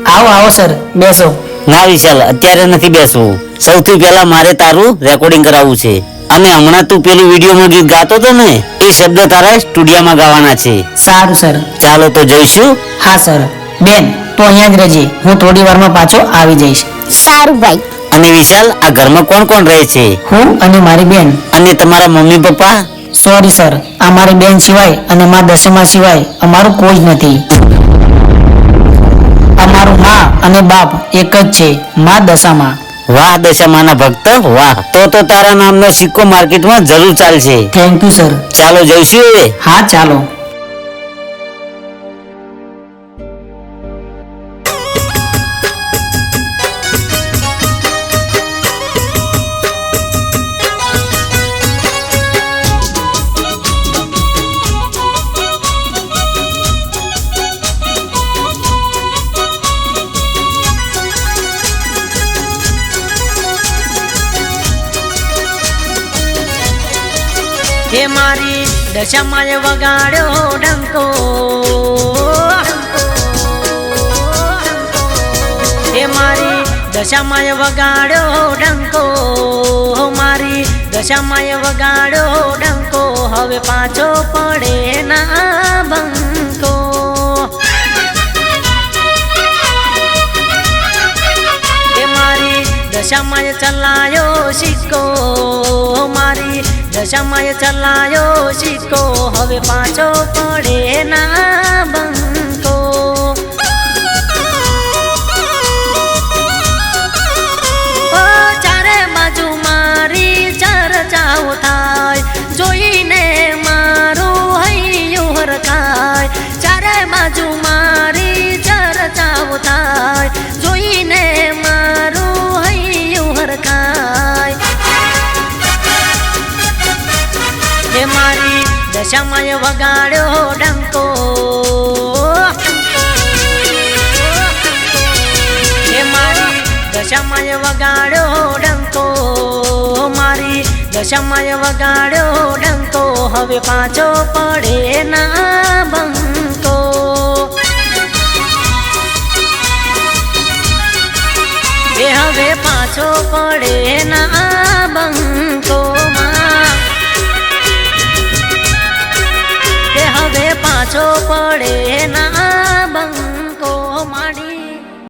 આવો આવો સર, બેસો. ના વિશાલ, અત્યારે નથી બેસવું. સૌથી પહેલા મારે તારું રેકોર્ડિંગ કરાવવું છે. અને હમણાં તું પેલું વિડીયોમાં ગીત ગાતો હતો ને, એ શબ્દ તારા સ્ટુડિયોમાં ગાવાના છે. સારું સર. ચાલો તો જઈશું. હા સર. બેન, તો અહીંયા જ રહેજે, હું થોડી વારમાં પાછો આવી જઈશ. સારું ભાઈ. અને વિશાલ, આ ઘરમાં કોણ કોણ રહે છે? હું અને મારી બેન. અને તમારા મમ્મી પપ્પા? સોરી સર, અમારી બેન સિવાય અને મા દશામાં સિવાય અમારું કોઈ જ નથી. અમારું મા અને બાપ એક જ છે, મા દશામાં. વાહ દશામાના ભક્ત વાહ. તો તારા નામનો સિક્કો માર્કેટમાં જરૂર ચાલશે. Thank you sir. ચાલો જઈશું હવે. હા ચાલો. હે મારી દશામાં વગાડ્યો ડંકો, હે મારી દશામાં વગાડ્યો ડંકો, મારી દશામાં વગાડ્યો ડંકો, હવે પાછો પડે ના બંકો. હે મારી દશામાં ચલાયો સિક્કો, મારી દશામાં ચલાયો સિક્કો, હવે પાછો પડે ના બંકો. ઓ ચારે બાજુ મારી ચર્ચાઓ થાય, જોઈને મારું હૈયું હરખાય. ચારે બાજુ મારી ચર્ચાઓ થાય, જોઈને મારું હૈયું હરખાય. હે મારી દશામાં વગાડ્યો ડંકો, હે મારી દશામાં વગાડ્યો ડંકો, મારી દશામાં વગાડ્યો ડંકો, હવે પાછો પડે ના બંકો. એ હવે પાછો પડે ના